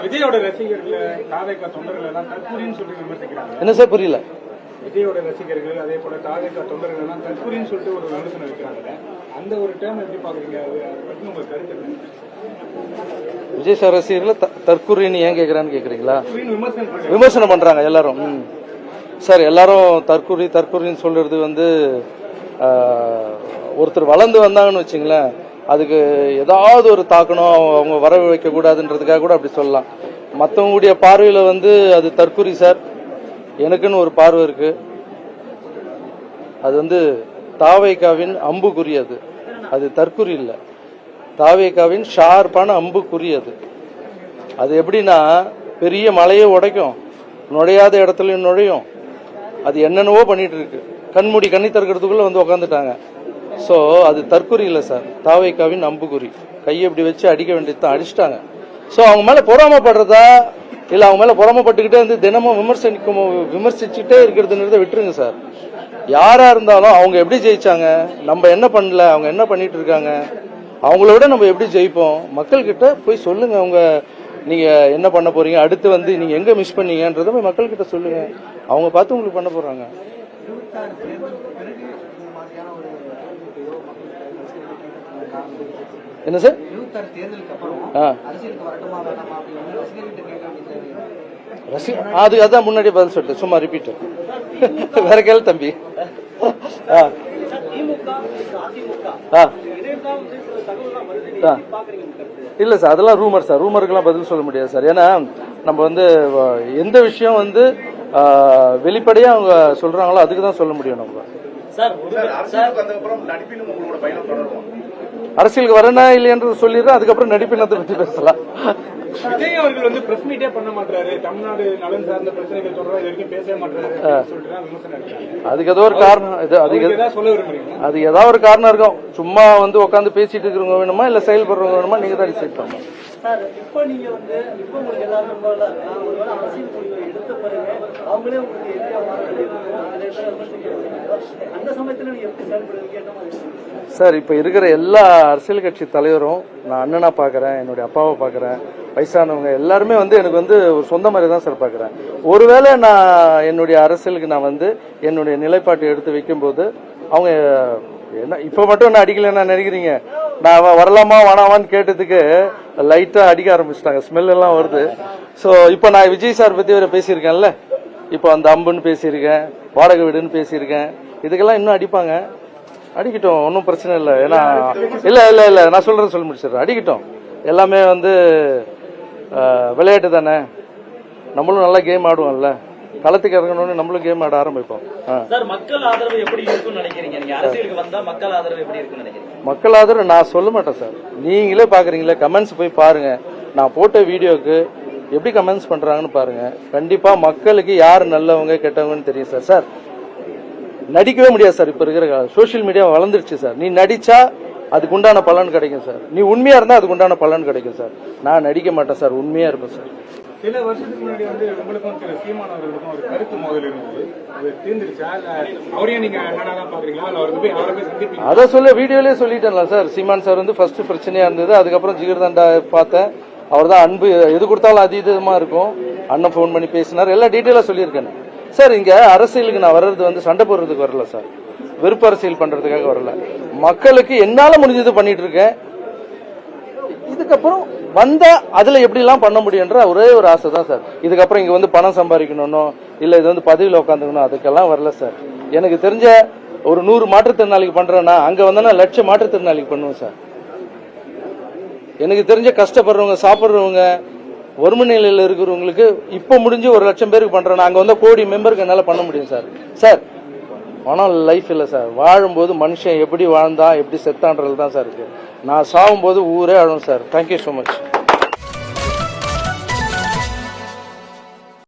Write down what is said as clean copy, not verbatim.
விஜயோட ரசிகர்கள் தாவேகா தொண்டர்கள் எல்லாம் தற்கூரின்னு சொல்லி விமர்சிக்கிறாங்க. என்ன சார் புரியல? விஜயோட ரசிகர்கள் அதே போல தாவேகா தொண்டர்கள் எல்லாம் தற்கூரின்னு சொல்லிட்டு ஒரு விமர்சனம் வைக்கிறாங்க. அந்த ஒரு டேர்ம் எப்படி பாக்குறீங்க? அதை பத்தி உங்க கருத்து என்ன? விஜய் சார் ரசிகர்கள் தற்கூரின்னு ஏன் கேக்குறான்னு கேக்குறீங்களா? விமர்சனம் பண்றாங்க எல்லாரும். சார் எல்லாரும் தற்கூரின்னு சொல்றது வந்து ஒருத்தர் வளர்ந்து வந்தாங்கன்னு வச்சுங்களேன், அதுக்கு ஏதாவது ஒரு தாக்கணும், அவங்க வரவு வைக்க கூடாதுன்றதுக்காக கூட அப்படி சொல்லலாம். மற்றவங்களுடைய பார்வையில வந்து அது தற்கூரி சார். எனக்குன்னு ஒரு பார்வை இருக்கு. அது வந்து தாவேகாவின் அம்புக்குறி. அது தற்கூரி இல்லை, தாவேகாவின் ஷார்ப்பான அம்புக்குறி. அது எப்படின்னா பெரிய மலையை உடைக்கும், நுழையாத இடத்துலயும் நுழையும். அது என்னென்னவோ பண்ணிட்டு இருக்கு. கண்மூடி கண்ணி திறக்கிறதுக்குள்ள வந்து உக்காந்துட்டாங்க. ஸோ அது தற்கொலை இல்லை சார், தாவேகாவின் அம்புக்குறி. கையை இப்படி வச்சு அடிக்க வேண்டியதுதான், அடிச்சிட்டாங்க. ஸோ அவங்க மேல பொறாமப்படுறதா இல்லை அவங்க மேல பொறாமப்பட்டுக்கிட்டே வந்து தினமும் விமர்சிச்சுட்டே இருக்கிறதுன்றத விட்டுருங்க சார். யாரா இருந்தாலும் அவங்க எப்படி ஜெயிச்சாங்க, நம்ம என்ன பண்ணல, அவங்க என்ன பண்ணிட்டு இருக்காங்க, அவங்கள விட நம்ம எப்படி ஜெயிப்போம். மக்கள் கிட்ட போய் சொல்லுங்க, அவங்க நீங்க என்ன பண்ண போறீங்க, அடுத்து வந்து நீங்க எங்க மிஸ் பண்ணீங்கன்றத போய் மக்கள் கிட்ட சொல்லுங்க. அவங்க பார்த்து உங்களுக்கு பண்ண போறாங்க. என்ன சார்? அதான் முன்னாடி பதில் சொல்லிட்டு சும்மா ரிப்பீட். வேற கேள்வி தம்பி. இல்ல சார், அதெல்லாம் ரூமர் சார். ரூமருக்கெல்லாம் பதில் சொல்ல முடியாது சார். ஏன்னா நம்ம வந்து எந்த விஷயம் வந்து வெளிப்படையா அவங்க சொல்றாங்களோ அதுக்கு தான் சொல்ல முடியும் நம்ம. அரசியலுக்கு வரனா இல்லையன்றது சொல்லிடுறேன், அதுக்கப்புறம் நடிப்பினத்தை பற்றி பேசலாம். விஜய் அவர்கள் வந்து பிரஸ் மீட்டே பண்ண மாட்டாரு, தமிழ்நாடு நலன் சார்ந்த பிரச்சனைகள் சொல்றா, இது வரைக்கும் பேசவே மாட்டாரு. அதுக்கு ஏதோ ஒரு காரணம், அது ஏதாவது ஒரு காரணம் இருக்கும். சும்மா வந்து உட்காந்து பேசிட்டு இருக்கிறவங்க வேணுமா இல்ல செயல்படுறவங்க வேணுமா, நீங்க தான் டிசைட் பண்ணணும். சார், இப்போ நீங்க வந்து இப்போ உங்களுக்கு எல்லாரும் ஒருவேளை அரசியல் முடிவை எடுத்த பிறகு அவங்களே உங்களுக்கு அந்த சமயத்துல நீங்க எப்படி செயல்படுவீங்க? சார், இப்ப இருக்கிற எல்லா அரசியல் கட்சி தலைவரும் நான் அண்ணனா பாக்குறேன், என்னுடைய அப்பாவை பாக்குறேன், வயசானவங்க எல்லாருமே வந்து எனக்கு வந்து ஒரு சொந்த மாதிரி தான் சார் பாக்குறேன். ஒருவேளை நான் என்னுடைய அரசியலுக்கு நான் வந்து என்னுடைய நிலைப்பாட்டை எடுத்து வைக்கும் போது அவங்க என்ன இப்ப மட்டும் என்ன அடிக்கலன்னா நினைக்கிறீங்க, நான் வரலாமா வேணாமான்னு கேட்டதுக்கு லைட்டா அடிக்க ஆரம்பிச்சிட்டாங்க, ஸ்மெல் எல்லாம் வருது. சோ இப்ப நான் விஜய் சார் பத்தி வேற பேசியிருக்கேன்ல, இப்போ அந்த அம்புன்னு பேசியிருக்கேன், வாடகை வீடுன்னு பேசியிருக்கேன். இதுக்கெல்லாம் இன்னும் அடிப்பாங்க, அடிக்கட்டும், ஒன்றும் பிரச்சனை இல்லை. ஏன்னா இல்ல நான் சொல்றது சொல்லி முடிச்சிடுறேன். அடிக்கட்டும், எல்லாமே வந்து விளையாட்டு தானே, நம்மளும் நல்லா கேம் ஆடுவோம்ல, களத்துக்கு இறங்கணும்னு நம்மளும் கேம் ஆட ஆரம்பிப்போம். மக்கள் ஆதரவு எப்படி இருக்குன்னு நினைக்கிறீங்க? நீங்க அரசியலுக்கு வந்தா மக்கள் ஆதரவு எப்படி இருக்குன்னு நினைக்கிறீங்க? மக்கள் ஆதரவு நான் சொல்ல மாட்டேன் சார், நீங்களே பாக்குறீங்களே, கமெண்ட்ஸ் போய் பாருங்க. நான் போட்ட வீடியோக்கு எப்படி கமெண்ட்ஸ் பண்றாங்கன்னு பாருங்க. கண்டிப்பா மக்களுக்கு யார் நல்லவங்க கெட்டவங்கன்னு தெரியும் சார். சார், நடிக்கவே முடியாது சார். இப்ப இருக்கிற சோசியல் மீடியா வளர்ந்துருச்சு சார். நீ நடிச்சா அதுக்கு உண்டான பலன் கிடைக்கும் சார், நீ உண்மையா இருந்தா அதுக்கு உண்டான பலன் கிடைக்கும் சார். நான் நடிக்க மாட்டேன் சார், உண்மையா இருப்பேன் சார். சில வருஷத்துக்கு முன்னாடி வந்து உங்களுக்கும் சில சீமான் அவர்களுக்கும் ஒரு கருத்து மோதல் இருந்தது, அது தீர்ந்துருச்சா? அவரையும் நீங்க அண்ணாதான் பாக்குறீங்களா? அவரை போய் சந்திப்பீங்க? அதை சொல்ல வீடியோலயே சொல்லிட்டேன்ல சார். சீமான் சார் வந்து ஃபர்ஸ்ட் பிரச்சனையா இருந்தது, அதுக்கப்புறம் ஜிகர்தண்டா பார்த்தேன். அவர் தான் அன்பு எது கொடுத்தாலும் அதீதமா இருக்கும். அண்ணன் போன் பண்ணி பேசினார், எல்லாம் டீட்டெயிலா சொல்லியிருக்கேன் சார். இங்க அரசியலுக்கு நான் வர்றது வந்து சண்டை போடுறதுக்கு வரல சார், வெறுப்பு அரசியல் பண்றதுக்காக வரல. மக்களுக்கு என்னால முடிஞ்சது பண்ணிட்டு இருக்கேன். இதுக்கப்புறம் வந்தா அதுல எப்படி எல்லாம் பண்ண முடியும்ன்ற ஒரே ஒரு ஆசை தான் சார். இதுக்கப்புறம் இங்க வந்து பணம் சம்பாதிக்கணும் இல்ல இது வந்து பதவியில் உட்காந்துக்கணும் அதுக்கெல்லாம் வரல சார். எனக்கு தெரிஞ்ச ஒரு 100 மாற்றுத்திறனாளிக்கு பண்றேன்னா அங்க வந்தா லட்சம் மாற்றுத்திறனாளிக்கு பண்ணுவேன் சார். எனக்கு தெரிஞ்ச கஷ்டப்படுறவங்க, சாப்பிடுறவங்க, வறுமை நிலையில இருக்கிறவங்களுக்கு இப்ப முடிஞ்சு 1 லட்சம் பேருக்கு பண்றேன். அங்க வந்து கோடி மெம்பருக்கு என்னால பண்ண முடியும் சார். சார், பணம் லைஃப் இல்ல சார். வாழும்போது மனுஷன் எப்படி வாழ்ந்தா எப்படி செத்தான்றது தான் சார் இருக்கு. நான் சாகும் போது ஊரே அழும் சார். Thank you so much.